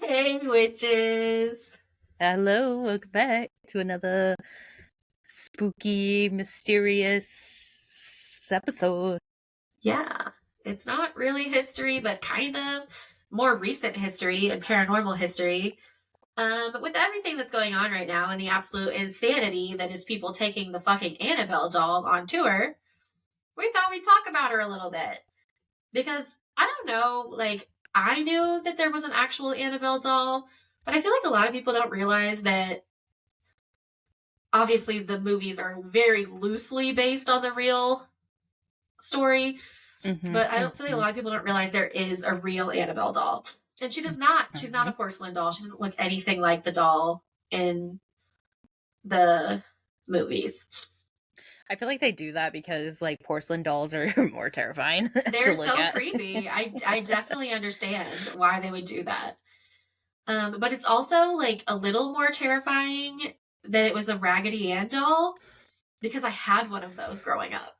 Hey, witches. Hello, welcome back to another spooky, mysterious episode. Yeah, it's not really history, but kind of more recent history and paranormal history. But with everything that's going on right now and the absolute insanity that is people taking the fucking Annabelle doll on tour, we thought we'd talk about her a little bit. Because I don't know, like, I knew that there was an actual Annabelle doll, but I feel like a lot of people don't realize that obviously the movies are very loosely based on the real story. Mm-hmm, But I don't feel like a mm-hmm, lot of people don't realize there is a real Annabelle doll. And she does not. She's not mm-hmm. a porcelain doll. She doesn't look anything like the doll in the movies. I feel like they do that because like porcelain dolls are more terrifying They're to look so at. creepy. I definitely understand why they would do that. But it's also like a little more terrifying that it was a Raggedy Ann doll because I had one of those growing up.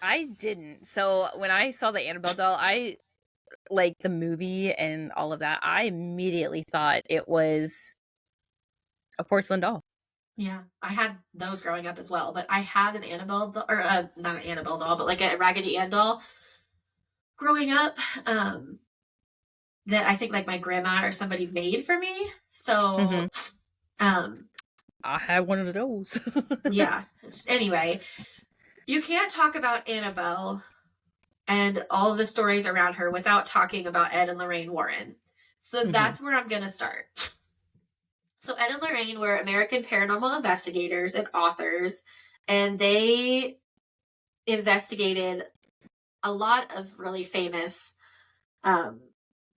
I didn't. So when I saw the Annabelle doll, I like the movie and all of that. I immediately thought it was a porcelain doll. Yeah, I had those growing up as well, but I had an Annabelle doll, or not an Annabelle doll, but like a Raggedy Ann doll growing up. Um, that I think like my grandma or somebody made for me. Mm-hmm. So, um, I had one of those. yeah. Anyway, you can't talk about Annabelle and all of the stories around her without talking about Ed and Lorraine Warren. So Mm-hmm. that's where I'm going to start. So Ed and Lorraine were American paranormal investigators and authors, and they investigated a lot of really famous um,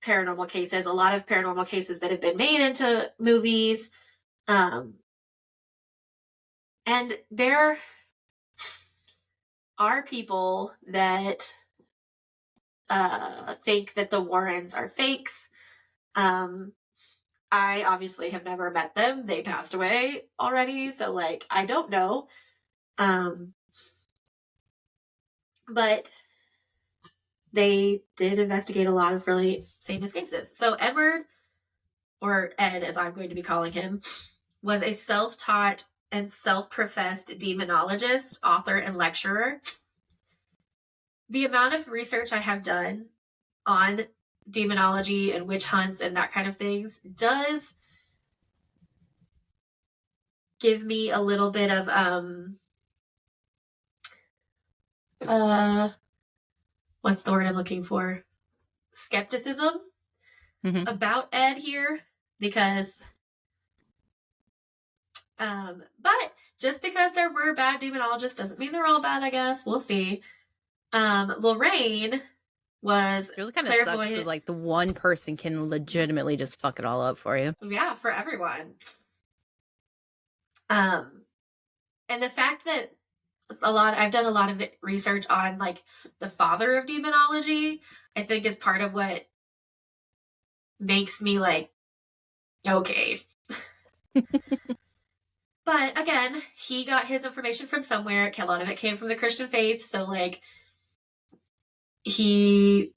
paranormal cases, a lot of paranormal cases that have been made into movies. Um, and there are people that think that the Warrens are fakes. Um, I obviously have never met them. They passed away already, so like I don't know. Um, but they did investigate a lot of really famous cases. So Edward, or Ed as I'm going to be calling him, was a self-taught and self-professed demonologist, author, and lecturer. The amount of research I have done on demonology and witch hunts and that kind of things does give me a little bit of uh what's the word I'm looking for? Skepticism Mm-hmm. about Ed here because but just because there were bad demonologists doesn't mean they're all bad, I guess. We'll see. Lorraine was It really kind of sucks because clairvoyant, like the one person can legitimately just fuck it all up for you. yeah, for everyone. Um and the fact that I've done a lot of research on like the father of demonology, I think is part of what makes me like, okay. But again, he got his information from somewhere. A lot of it came from the Christian faith. So like he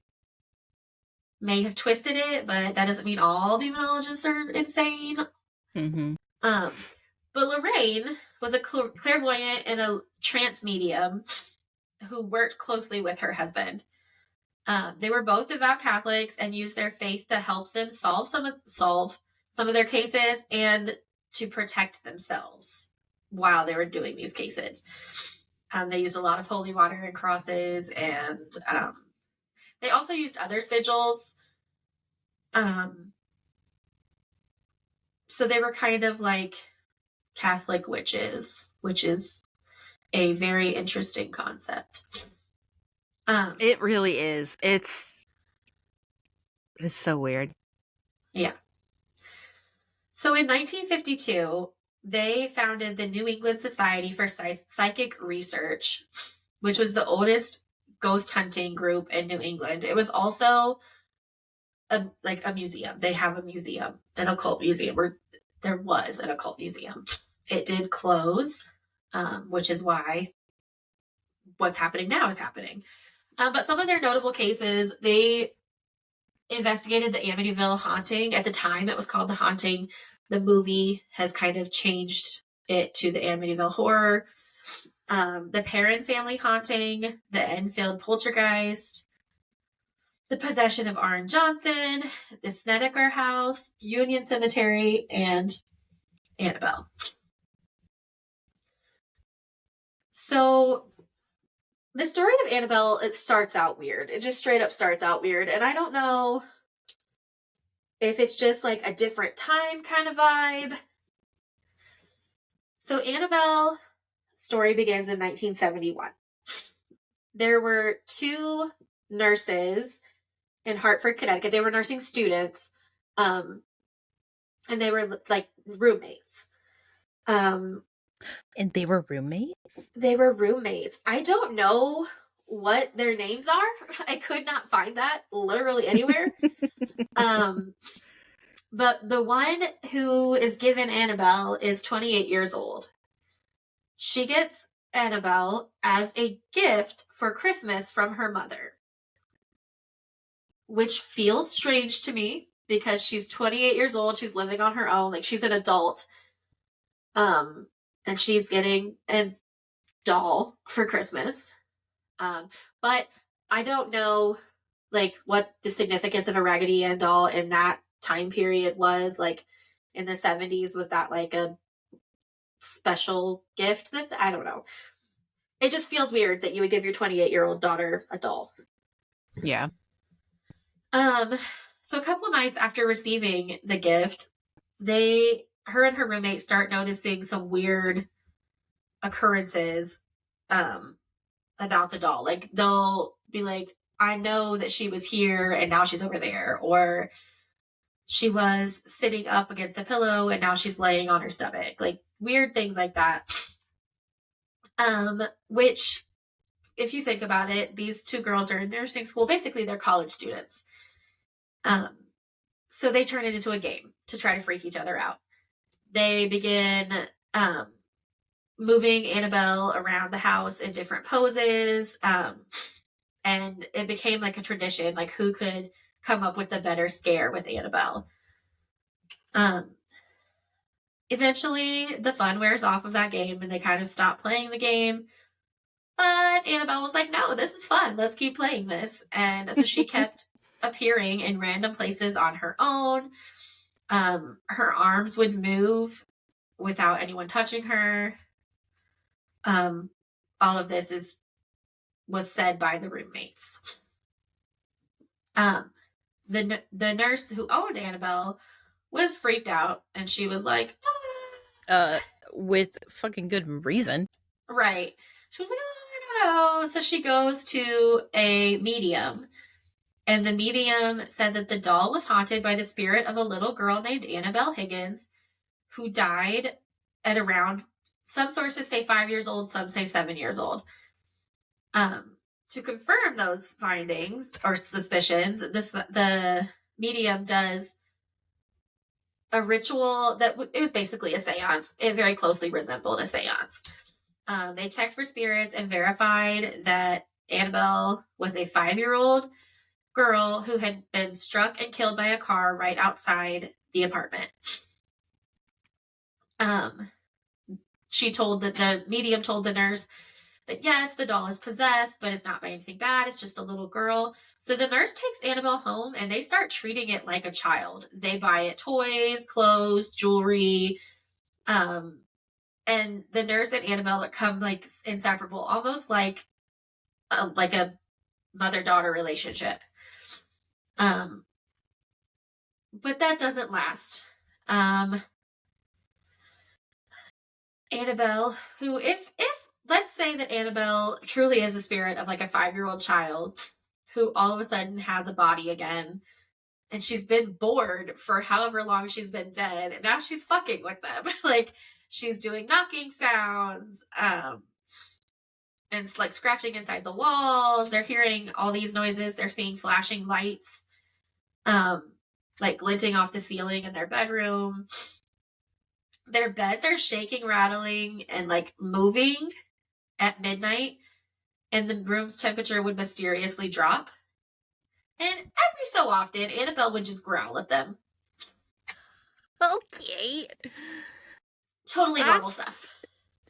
may have twisted it, but that doesn't mean all demonologists are insane. Mm-hmm. Um, but Lorraine was a clairvoyant and a trance medium who worked closely with her husband. They were both devout Catholics and used their faith to help them solve some of their cases and to protect themselves while they were doing these cases. They used a lot of holy water and crosses, and they also used other sigils. Um, so they were kind of like Catholic witches, which is a very interesting concept. It really is. It's so weird. Yeah. So in 1952, they founded the New England Society for Psychic Research, which was the oldest ghost hunting group in New England. It was also a museum. They have a museum, an occult museum, or there was an occult museum. It did close, which is why what's happening now is happening. But some of their notable cases, they investigated the Amityville haunting. At the time, it was called The Haunting. The movie has kind of changed it to the Amityville Horror. The Perrin family haunting, the Enfield poltergeist, the possession of Arn Johnson, the Snedeker house, Union Cemetery, and Annabelle. So the story of Annabelle, it starts out weird. It just straight up starts out weird. And I don't know if it's just like a different time kind of vibe. So Annabelle story begins in 1971. There were two nurses in Hartford, Connecticut. They were nursing students. And they were like roommates. And they were roommates? They were roommates. I don't know what their names are. I could not find that literally anywhere. But the one who is given Annabelle is 28 years old. She gets Annabelle as a gift for Christmas from her mother, which feels strange to me because she's 28 years old. She's living on her own. Like, she's an adult. And she's getting a doll for Christmas. But I don't know, like, what the significance of a Raggedy Ann doll in that time period was. Like, in the 70s, was that like a special gift? That I don't know. It just feels weird that you would give your 28-year-old daughter a doll. Yeah. So a couple nights after receiving the gift, her and her roommate start noticing some weird occurrences about the doll. Like, they'll be like, I know that she was here and now she's over there, or she was sitting up against the pillow and now she's laying on her stomach. Like, weird things like that. Which, if you think about it, these two girls are in nursing school. Basically, they're college students. So they turn it into a game to try to freak each other out. They begin moving Annabelle around the house in different poses. And it became like a tradition, like who could come up with the better scare with Annabelle. Eventually, the fun wears off of that game and they kind of stop playing the game. But Annabelle was like, no, this is fun. Let's keep playing this. And so she kept appearing in random places on her own. Her arms would move without anyone touching her. All of this was said by the roommates. The nurse who owned Annabelle was freaked out, and she was like, with fucking good reason. Right. She was like, oh, I don't know. So she goes to a medium, and the medium said that the doll was haunted by the spirit of a little girl named Annabelle Higgins, who died at around, some sources say 5 years old, some say 7 years old. To confirm those findings or suspicions, the medium does a ritual that it was basically a seance. It very closely resembled a seance. They checked for spirits and verified that Annabelle was a 5-year-old girl who had been struck and killed by a car right outside the apartment. The medium told the nurse that yes, the doll is possessed, but it's not by anything bad. It's just a little girl. So the nurse takes Annabelle home and they start treating it like a child. They buy it toys, clothes, jewelry. And the nurse and Annabelle come like inseparable, almost like a mother-daughter relationship. But that doesn't last. Annabelle, who if let's say that Annabelle truly is a spirit of like a 5-year-old child who all of a sudden has a body again, and she's been bored for however long she's been dead, and now she's fucking with them. Like, she's doing knocking sounds, and it's like scratching inside the walls. They're hearing all these noises. They're seeing flashing lights, like glinting off the ceiling in their bedroom. Their beds are shaking, rattling, and like moving at midnight, and the room's temperature would mysteriously drop. And every so often, Annabelle would just growl at them. Okay. Totally normal stuff.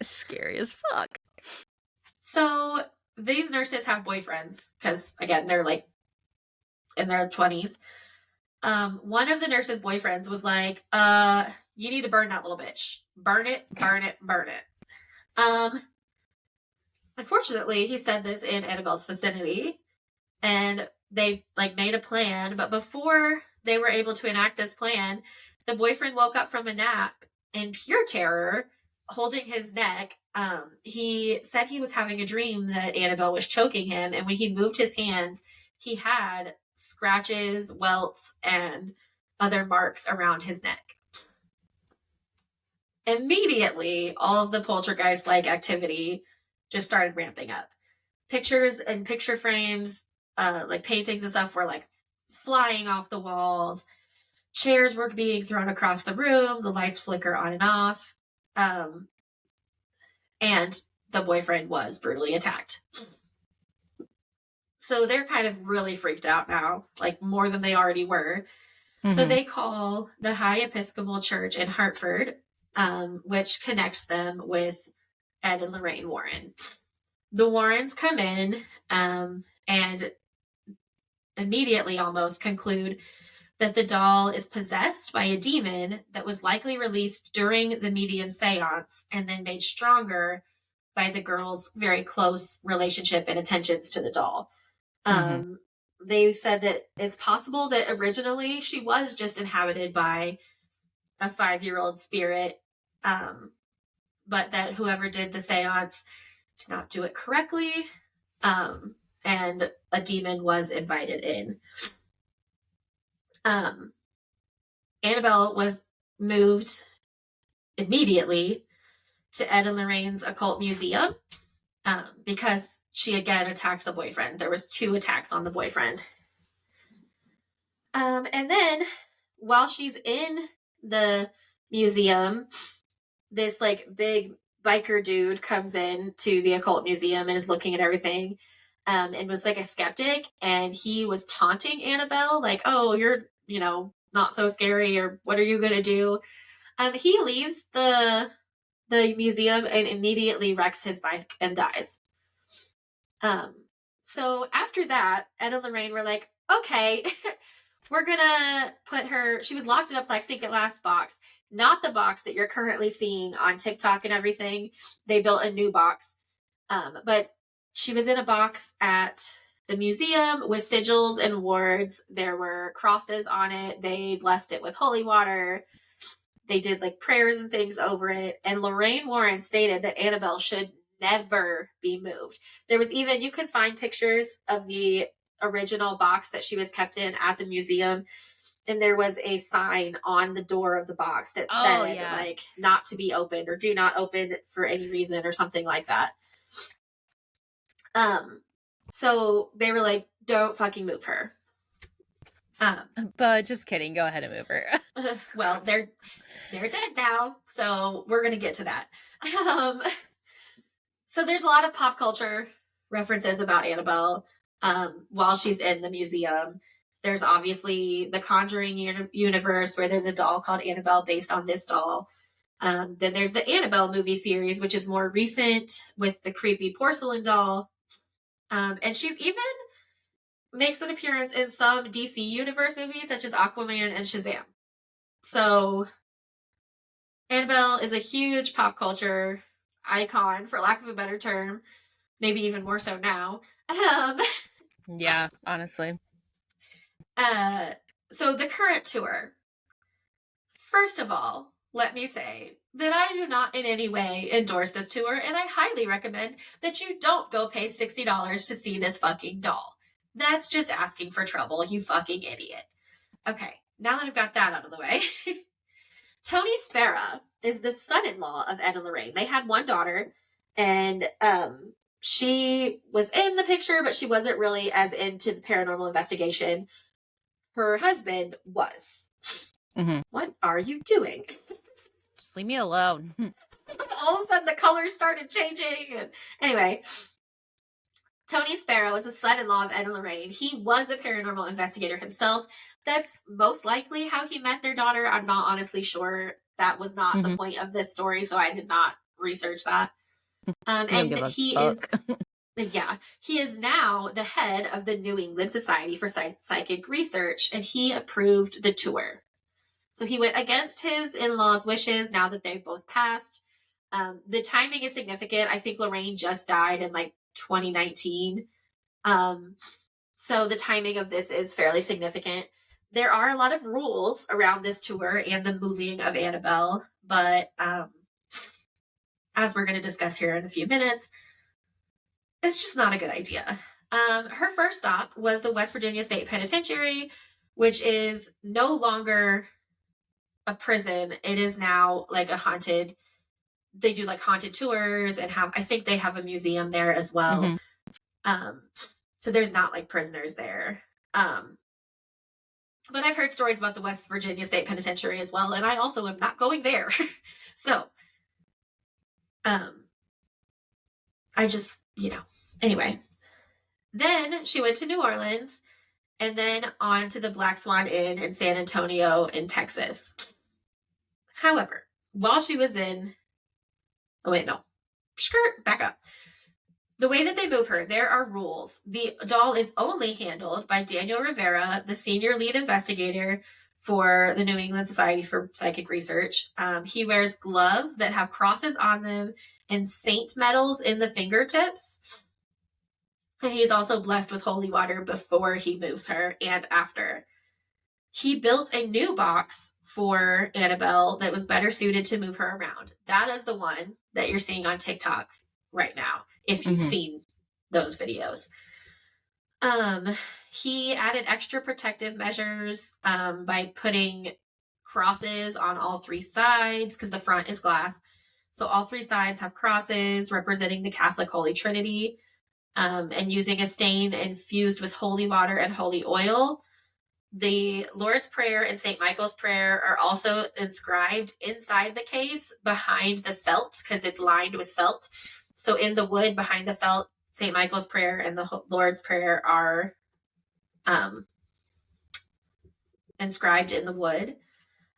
Scary as fuck. So these nurses have boyfriends because, again, they're like in their 20s. One of the nurses' boyfriends was like, you need to burn that little bitch. Burn it, burn it, burn it. Unfortunately, he said this in Annabelle's vicinity, and they like made a plan, but before they were able to enact this plan, the boyfriend woke up from a nap in pure terror, holding his neck. He said he was having a dream that Annabelle was choking him, and when he moved his hands, he had scratches, welts, and other marks around his neck. Immediately, all of the poltergeist-like activity just started ramping up. Pictures and picture frames, like paintings and stuff, were like flying off the walls. Chairs were being thrown across the room. The lights flicker on and off. And the boyfriend was brutally attacked. So they're kind of really freaked out now, like more than they already were. Mm-hmm. So they call the High Episcopal Church in Hartford, which connects them with Ed and Lorraine Warren. The Warrens come in and immediately almost conclude that the doll is possessed by a demon that was likely released during the medium seance and then made stronger by the girl's very close relationship and attentions to the doll. They said that it's possible that originally she was just inhabited by a 5-year-old spirit, but that whoever did the seance did not do it correctly, and a demon was invited in. Annabelle was moved immediately to Ed and Lorraine's occult museum because she again attacked the boyfriend. There was 2 attacks on the boyfriend. And then while she's in the museum, this like big biker dude comes in to the occult museum and is looking at everything, and was like a skeptic, and he was taunting Annabelle like, oh, you're, not so scary, or what are you gonna do? He leaves the museum and immediately wrecks his bike and dies. So after that, Ed and Lorraine were like, okay, we're gonna put her, she was locked in a plexiglass box, not the box that you're currently seeing on TikTok and everything. They built a new box. But she was in a box at the museum with sigils and wards. There were crosses on it. They blessed it with holy water. They did like prayers and things over it. And Lorraine Warren stated that Annabelle should never be moved. There was even, you can find pictures of the original box that she was kept in at the museum, and there was a sign on the door of the box that said like not to be opened or do not open for any reason or something like that. So they were like, don't fucking move her. But just kidding, go ahead and move her. Well, they're dead now, so we're gonna get to that. So there's a lot of pop culture references about Annabelle while she's in the museum. There's obviously the Conjuring universe, where there's a doll called Annabelle based on this doll. Then there's the Annabelle movie series, which is more recent, with the creepy porcelain doll. And she's even makes an appearance in some DC universe movies, such as Aquaman and Shazam. So Annabelle is a huge pop culture icon, for lack of a better term, maybe even more so now. Yeah, honestly. So the current tour. First of all, let me say that I do not in any way endorse this tour, and I highly recommend that you don't go pay $60 to see this fucking doll. That's just asking for trouble, you fucking idiot. Okay, now that I've got that out of the way. Tony Spera is the son-in-law of Ed and Lorraine. They had one daughter, and she was in the picture, but she wasn't really as into the paranormal investigation. Her husband was. Mm-hmm. What are you doing? Leave me alone. All of a sudden, the colors started changing. And anyway, Tony Sparrow is the son-in-law of Ed and Lorraine. He was a paranormal investigator himself. That's most likely how he met their daughter. I'm not honestly sure. That was not the point of this story, so I did not research that. And he is, yeah, he is now the head of the New England Society for Psychic Research, and he approved the tour. So he went against his in-laws' wishes now that they've both passed. The timing is significant. I think Lorraine just died in like 2019. So the timing of this is fairly significant. There are a lot of rules around this tour and the moving of Annabelle, but as we're going to discuss here in a few minutes, it's just not a good idea. Her first stop was the West Virginia State Penitentiary, which is no longer a prison. It is now like a haunted, they do like haunted tours and I think they have a museum there as well. So there's not like prisoners there. But I've heard stories about the West Virginia State Penitentiary as well, and I also am not going there. So, I just, anyway. Then she went to New Orleans and then on to the Black Swan Inn in San Antonio in Texas. However, while she was back up. The way that they move her, there are rules. The doll is only handled by Daniel Rivera, the senior lead investigator for the New England Society for Psychic Research. He wears gloves that have crosses on them and saint medals in the fingertips. And he is also blessed with holy water before he moves her and after. He built a new box for Annabelle that was better suited to move her around. That is the one that you're seeing on TikTok right now, if you've seen those videos. He added extra protective measures by putting crosses on all three sides because the front is glass. So all three sides have crosses representing the Catholic Holy Trinity, and using a stain infused with holy water and holy oil. The Lord's Prayer and St. Michael's Prayer are also inscribed inside the case behind the felt because it's lined with felt. So in the wood behind the felt, St. Michael's Prayer and the Lord's Prayer are inscribed in the wood.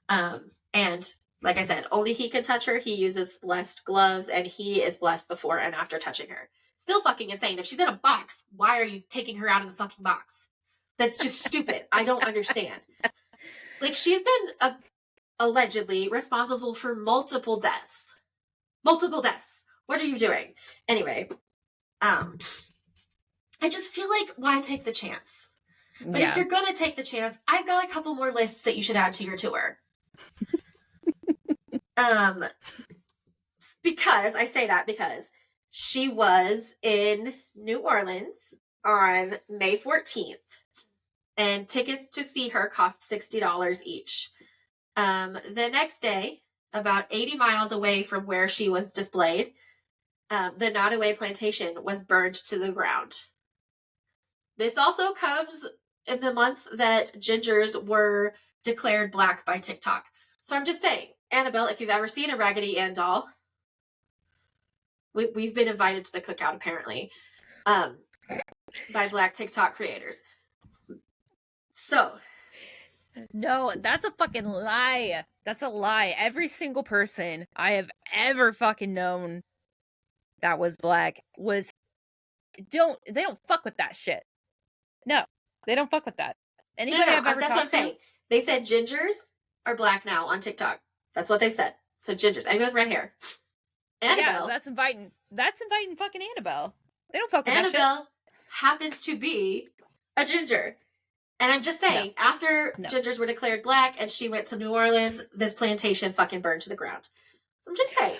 And like I said, only he can touch her. He uses blessed gloves and he is blessed before and after touching her. Still fucking insane. If she's in a box, why are you taking her out of the fucking box? That's just stupid. I don't understand. Like, she's been allegedly responsible for multiple deaths. Multiple deaths. What are you doing? Anyway, I just feel like, why take the chance? But if you're going to take the chance, I've got a couple more lists that you should add to your tour. Because she was in New Orleans on May 14th. And tickets to see her cost $60 each. The next day, about 80 miles away from where she was displayed, the Nottoway plantation was burned to the ground. This also comes in the month that gingers were declared black by TikTok. So I'm just saying, Annabelle, if you've ever seen a Raggedy Ann doll, we've been invited to the cookout apparently, by black TikTok creators. So. No, that's a fucking lie. That's a lie. Every single person I have ever fucking known that was black they don't fuck with that shit. No, they don't fuck with that. Anybody I've ever that's talked what I'm saying. They said gingers are black now on TikTok. That's what they've said. So gingers, anybody with red hair. Annabelle. Yeah, that's inviting fucking Annabelle. They don't fuck with Annabelle that shit. happens to be a ginger. And I'm just saying, after gingers were declared black and she went to New Orleans, this plantation fucking burned to the ground. So I'm just saying.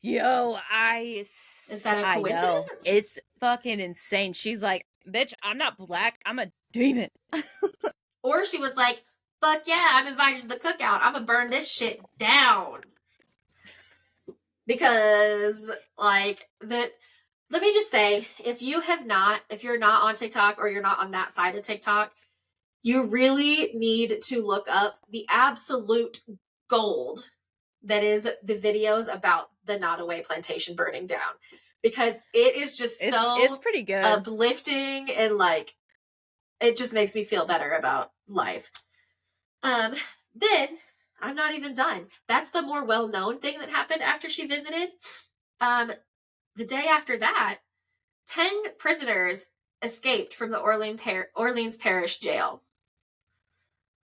Yo, is that a coincidence? It's fucking insane. She's like, bitch, I'm not black. I'm a demon. Or she was like, fuck yeah, I'm invited to the cookout. I'm gonna burn this shit down. Because, like, let me just say, if you're not on TikTok or you're not on that side of TikTok, you really need to look up the absolute gold that is the videos about the Nottoway plantation burning down. because it is just It's pretty good. uplifting and like it just makes me feel better about life. Then I'm not even done. That's the more well-known thing that happened after she visited. The day after that, 10 prisoners escaped from the Orleans Parish jail.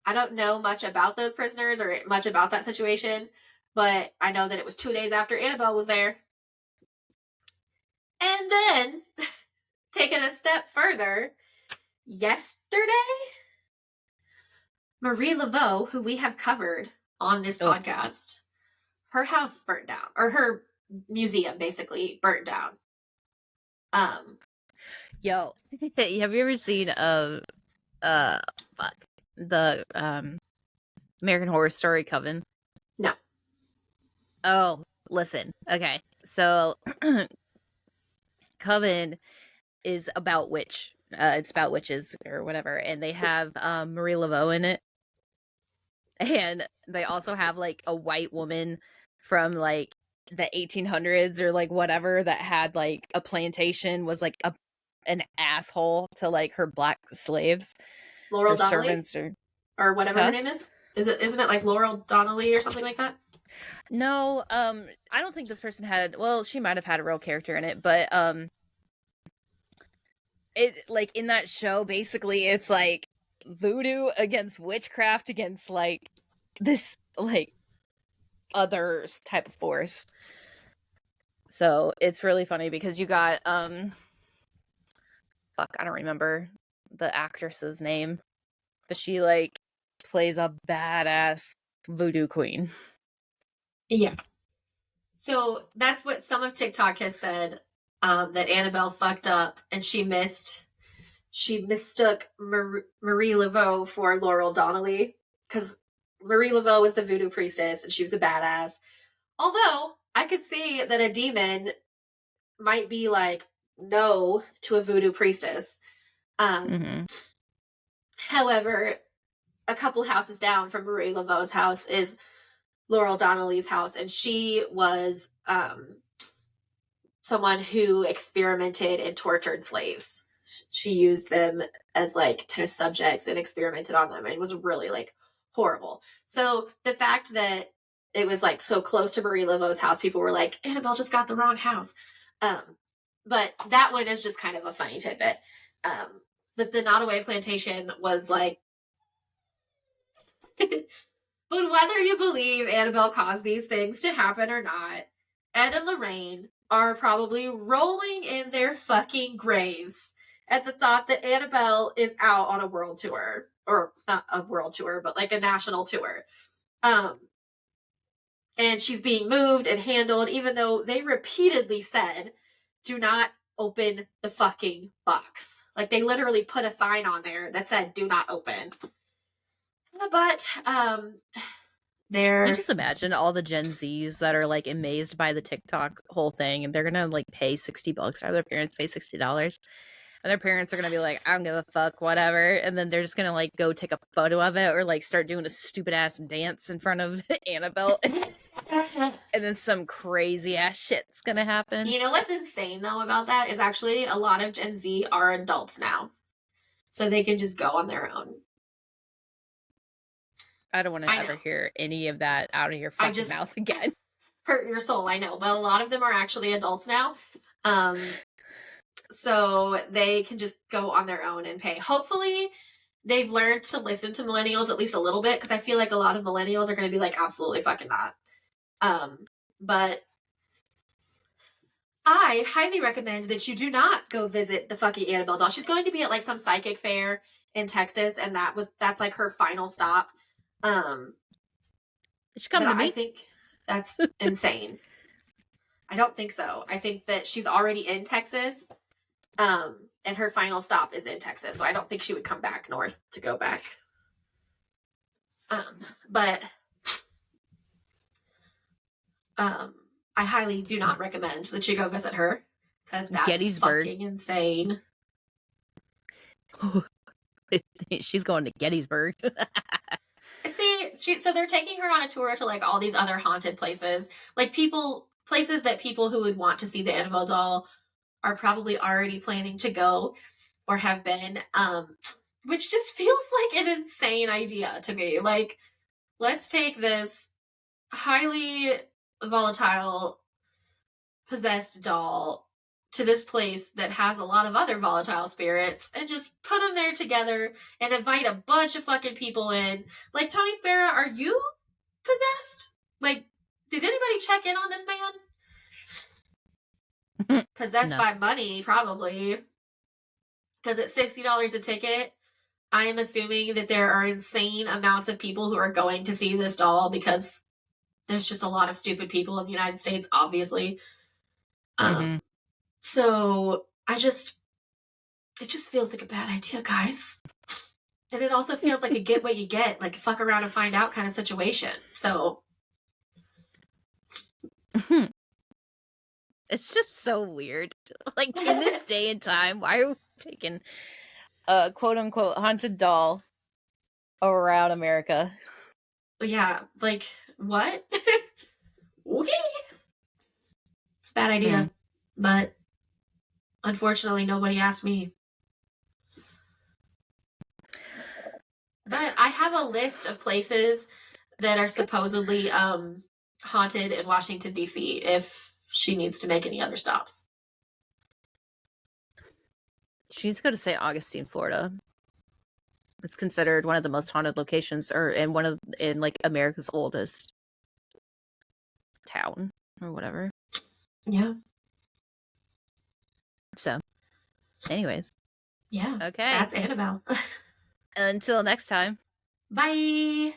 I don't know much about those prisoners or much about that situation, but I know that it was 2 days after Annabelle was there. And then, taking a step further, yesterday, Marie Laveau, who we have covered on this podcast, her house burnt down, or her museum basically burnt down. Yo, have you ever seen fuck, the American Horror Story Coven? No. Oh, listen. Okay, so Coven is about it's about witches or whatever, and they have Marie Laveau in it, and they also have like a white woman from like the 1800s or like whatever that had like a plantation, was like an asshole to like her black slaves, Laurel or Donnelly? servants, or whatever her name is. Isn't it like Laurel Donnelly or something like that? No, I don't think this person had. Well, she might have had a real character in it, but it like in that show, basically, it's like voodoo against witchcraft against like this like other type of force. So it's really funny because you got fuck, I don't remember the actress's name, but she like plays a badass voodoo queen. Yeah. So that's what some of TikTok has said, that Annabelle fucked up and she mistook Marie Laveau for Laurel Donnelly, because Marie Laveau was the voodoo priestess and she was a badass. Although I could see that a demon might be like no to a voodoo priestess. However, a couple houses down from Marie Laveau's house is Laurel Donnelly's house, and she was someone who experimented and tortured slaves. She used them as like test subjects and experimented on them, and it was really like horrible. So the fact that it was like so close to Marie Laveau's house, people were like, Annabelle just got the wrong house. But that one is just kind of a funny tidbit. But the Nottoway plantation was like but whether you believe Annabelle caused these things to happen or not, Ed and Lorraine are probably rolling in their fucking graves at the thought that Annabelle is out on a world tour. Or not a world tour, but like a national tour. And she's being moved and handled, even though they repeatedly said, do not open the fucking box. Like they literally put a sign on there that said, do not open. But you just imagine all the Gen Zs that are like amazed by the TikTok whole thing, and they're gonna like pay $60, or their parents pay $60, and their parents are gonna be like, I don't give a fuck, whatever, and then they're just gonna like go take a photo of it or like start doing a stupid ass dance in front of Annabelle, and then some crazy ass shit's gonna happen. You know what's insane though about that is actually a lot of Gen Z are adults now, so they can just go on their own. I don't want to ever hear any of that out of your fucking mouth again. Hurt your soul, I know, but a lot of them are actually adults now. So they can just go on their own and pay. Hopefully they've learned to listen to millennials at least a little bit, because I feel like a lot of millennials are going to be like, absolutely fucking not. But I highly recommend that you do not go visit the fucking Annabelle doll. She's going to be at like some psychic fair in Texas, and that's like her final stop. It's coming to me. I think that's insane. I don't think so. I think that she's already in Texas, and her final stop is in Texas, so I don't think she would come back north to go back. But I highly do not recommend that you go visit her, because that's Gettysburg. Fucking insane. She's going to Gettysburg. See, so they're taking her on a tour to like all these other haunted places. Like people places that people who would want to see the Annabelle doll are probably already planning to go or have been, which just feels like an insane idea to me. Like, let's take this highly volatile, possessed doll to this place that has a lot of other volatile spirits and just put them there together and invite a bunch of fucking people in. Like, Tony Spera, are you possessed? Like, did anybody check in on this man? Possessed by money, probably. Because at $60 a ticket, I am assuming that there are insane amounts of people who are going to see this doll because there's just a lot of stupid people in the United States, obviously. So it just feels like a bad idea, guys. And it also feels like a get what you get, like a fuck around and find out kind of situation. So it's just so weird. Like, in this day and time, why are we taking a quote unquote haunted doll around America? yeah, like, what? Okay. It's a bad idea. But unfortunately, nobody asked me. But I have a list of places that are supposedly haunted in Washington, D.C. if she needs to make any other stops. She needs to go to St. Augustine, Florida. It's considered one of the most haunted locations, in like America's oldest town or whatever. Yeah. So, anyways. Yeah. Okay. That's Annabelle. Until next time. Bye.